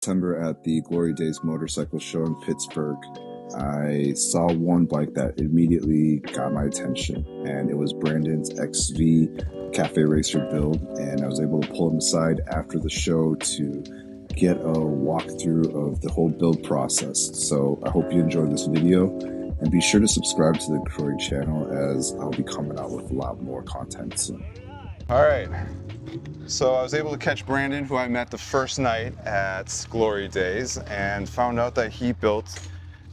September at the Glory Daze Motorcycle Show in Pittsburgh, I saw one bike that immediately got my attention, and it was Brandon's XV Cafe Racer build, and I was able to pull him aside after the show to get a walkthrough of the whole build process. So I hope you enjoyed this video, and be sure to subscribe to the CROIG channel as I'll be coming out with a lot more content soon. All right, so I was able to catch Brandon, who I met the first night at Glory Daze, and found out that he built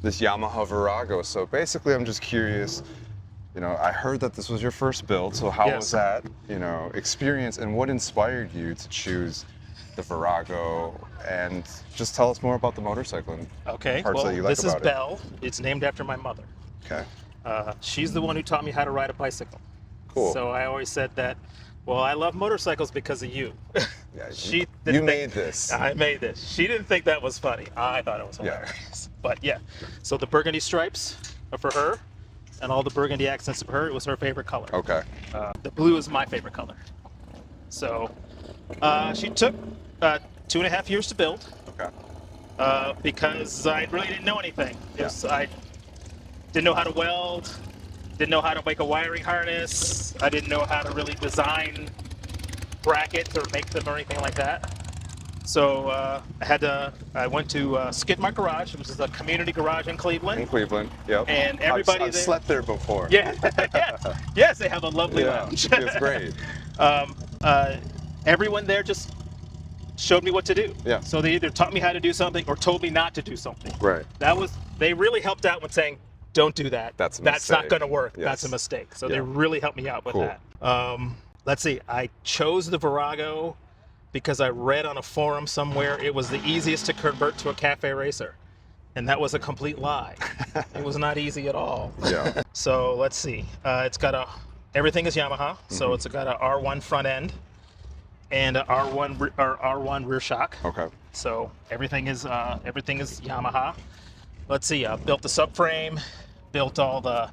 this Yamaha Virago. So basically, I'm just curious, I heard that this was your first build, so how was that, experience, and what inspired you to choose the Virago? And just tell us more about the motorcycle and parts that you like about it. This is Belle. It's named after my mother. Okay. She's the one who taught me how to ride a bicycle. Cool. So I always said that, well, I love motorcycles because of you. Yeah, you made this. I made this. She didn't think that was funny. I thought it was hilarious. Yeah. But yeah, so the burgundy stripes are for her, and all the burgundy accents for her. It was her favorite color. Okay. The blue is my favorite color. So she took 2.5 years to build. Okay. Because I really didn't know anything. I didn't know how to weld. Didn't know how to make a wiring harness. I didn't know how to really design brackets or make them or anything like that. So I went to Skidmark Garage, which is a community garage in Cleveland. In Cleveland, yep. And everybody I've slept there before. Yeah, yes, they have a lovely lounge. It's great. Everyone there just showed me what to do. Yeah. So they either taught me how to do something or told me not to do something. Right. They really helped out when saying, don't do that. That's not going to work. Yes. That's a mistake. So they really helped me out with Cool. that. Let's see. I chose the Virago because I read on a forum somewhere it was the easiest to convert to a cafe racer. And that was a complete lie. It was not easy at all. Yeah. So let's see. It's got everything is Yamaha. So it's got a R1 front end and a R1 rear shock. Okay. So everything is Yamaha. Let's see. Built the subframe, built all the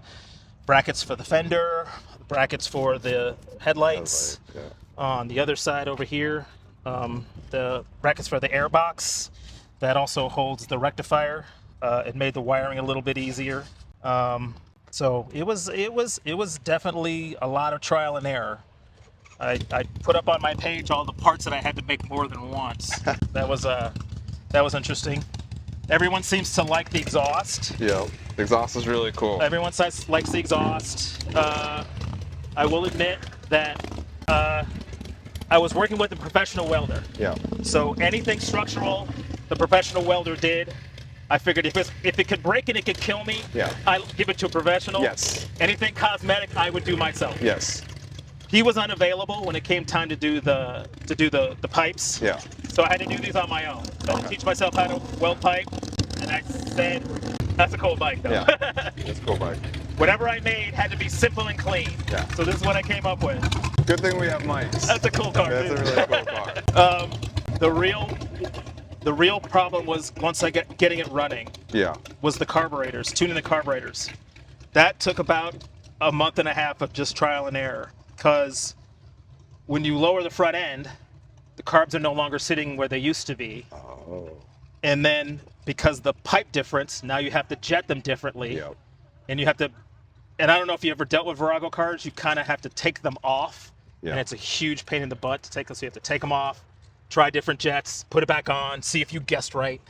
brackets for the fender, brackets for the headlights. Yeah. On the other side over here, the brackets for the airbox. That also holds the rectifier. It made the wiring a little bit easier. So it was definitely a lot of trial and error. I put up on my page all the parts that I had to make more than once. That was interesting. Everyone seems to like the exhaust. Yeah, the exhaust is really cool. Everyone likes the exhaust. I will admit that I was working with a professional welder. Yeah. So anything structural, the professional welder did. I figured if it could break and it could kill me, I'll give it to a professional. Yes. Anything cosmetic, I would do myself. Yes. He was unavailable when it came time to do the pipes. Yeah. So I had to do these on my own. So I had to teach myself how to weld pipe, and I said, that's a cool bike though. Yeah, that's a cool bike. Whatever I made had to be simple and clean. Yeah. So this is what I came up with. Good thing we have mics. That's a cool car. That's a really cool car. The real problem was once I getting it running. Yeah. Was the carburetors, tuning the carburetors. That took about a month and a half of just trial and error. Because when you lower the front end, the carbs are no longer sitting where they used to be. Oh. And then because the pipe difference, now you have to jet them differently. Yep. And you have to, and I don't know if you ever dealt with Virago cars, you kind of have to take them off. Yeah. And it's a huge pain in the butt to take them. So you have to take them off, try different jets, put it back on, see if you guessed right.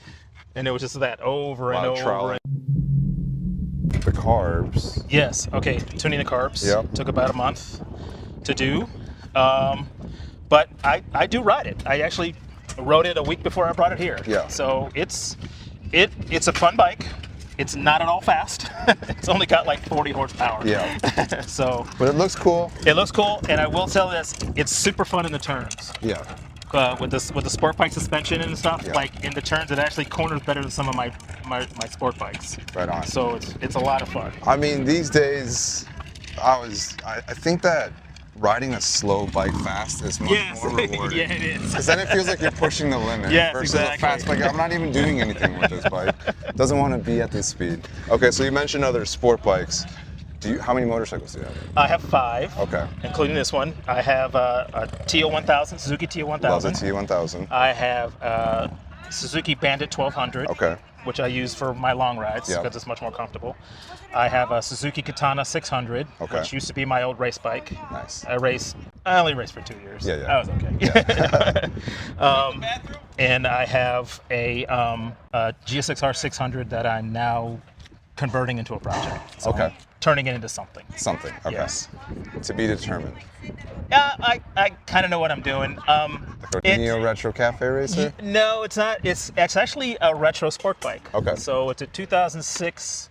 And it was just that over and over. The carbs. Yes. Okay. Tuning the carbs. Yep. Took about a month to do. But I do ride it. I actually rode it a week before I brought it here. Yeah. So it's a fun bike. It's not at all fast. It's only got like 40 horsepower. Yeah. But it looks cool. It looks cool, and I will tell this, it's super fun in the turns. Yeah. With the sport bike suspension and stuff, like in the turns, it actually corners better than some of my sport bikes. Right on. So it's a lot of fun. I mean, these days, I think that riding a slow bike fast is much more rewarding. Yeah, it is. Because then it feels like you're pushing the limit. Yes, versus exactly. a fast bike. I'm not even doing anything with this bike. It doesn't want to be at this speed. Okay, so you mentioned other sport bikes. How many motorcycles do you have? I have 5. Okay. Including this one. I have a TO1000, Suzuki TO1000. Love the TO1000. I have Suzuki Bandit 1200. Okay. Which I use for my long rides because it's much more comfortable. I have a Suzuki Katana 600, which used to be my old race bike. Nice. I only raced for 2 years. Yeah. I was okay. And I have a GSX-R 600 that I'm now converting into a project. So I'm turning it into something. Something. Okay. Yes. To be determined. I kind of know what I'm doing. Like a Neo Retro Cafe Racer? No, it's not. It's actually a retro sport bike. Okay. So it's a 2006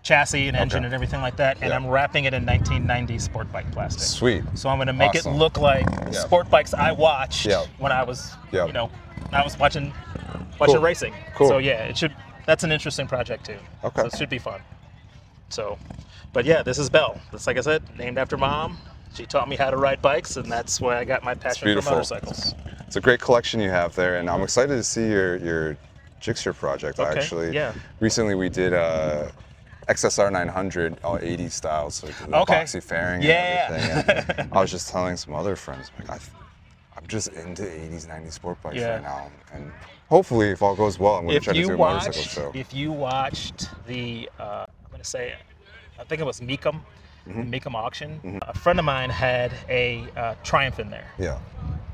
chassis and engine and everything like that, and I'm wrapping it in 1990 sport bike plastic. Sweet. So I'm going to make it look like sport bikes I watched when I was, I was watching racing. Cool. So yeah, that's an interesting project too. Okay. So it should be fun. So, but yeah, this is Belle. That's, like I said, named after Mom. She taught me how to ride bikes, and that's why I got my passion for motorcycles. It's a great collection you have there, and I'm excited to see your Jigsaw project. Actually, recently we did XSR 900, all 80s style, so the boxy fairing and everything. And I was just telling some other friends, like, I'm just into 80s, 90s sport bikes right now, and hopefully, if all goes well, I'm going to try to do a motorcycle show. If you watched the, I'm going to say, I think it was Meekum. Meekum auction. A friend of mine had a Triumph in there. Yeah.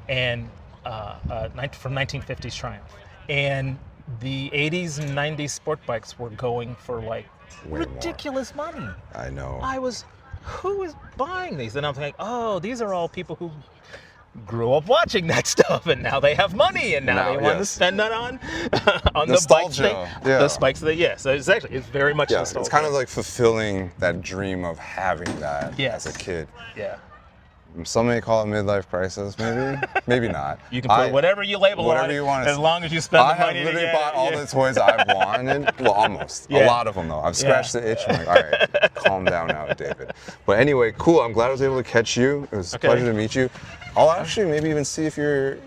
And from 1950s Triumph. And the 80s and 90s sport bikes were going for like ridiculous money. I know. Who is buying these? And I'm like, oh, these are all people who grew up watching that stuff, and now they have money, and now they want to spend that on nostalgia. The bikes. The spikes. So it's very much nostalgia. It's kind of like fulfilling that dream of having that as a kid. Yeah. Some may call it midlife crisis, maybe. Maybe not. You can put whatever you label on it, as long as you spend the money. I have literally bought all the toys I've wanted. Well, almost. A lot of them, though. I've scratched the itch. I'm like, all right, calm down now, David. But anyway, cool. I'm glad I was able to catch you. It was a pleasure to meet you. I'll actually maybe even see if you're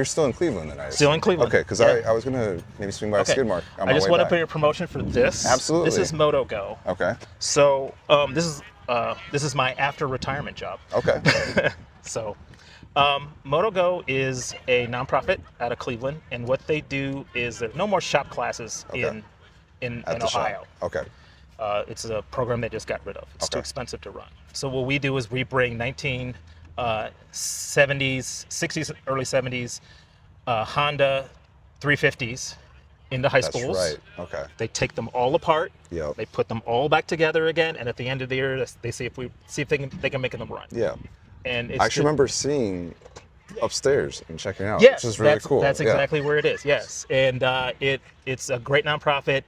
still in Cleveland tonight. Still in Cleveland. Okay, because I was going to maybe swing by Skidmark on my way I just want back. to put your promotion for this. Absolutely. This is Moto Go. Okay. So this is my after retirement job. Okay. So Moto Go is a nonprofit out of Cleveland, and what they do is there's no more shop classes in Ohio. Okay. It's a program they just got rid of. It's too expensive to run. So what we do is we bring 1970s, 60s, early 70s Honda 350s into high schools. That's right. Okay. They take them all apart. Yep. They put them all back together again, and at the end of the year, they see if they can make them run. Yeah. And I actually remember seeing upstairs and checking it out, yes, which is really cool. That's exactly where it is. Yes, and it's a great nonprofit.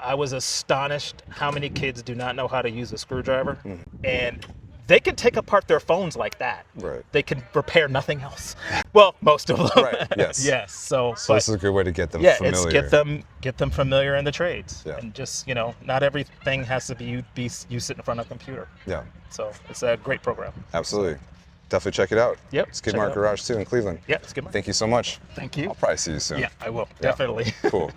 I was astonished how many kids do not know how to use a screwdriver, and they can take apart their phones like that. Right. They can repair nothing else. Well, most of them. Right. Yes. Yes. So this is a good way to get them familiar. It's get them familiar in the trades, and just not everything has to be you sit in front of a computer. Yeah. So it's a great program. Absolutely. Definitely check it out. Yep. Skidmark Garage too in Cleveland. Yeah, Skidmark. Thank you so much. Thank you. I'll probably see you soon. Yeah, I will. Definitely. Cool.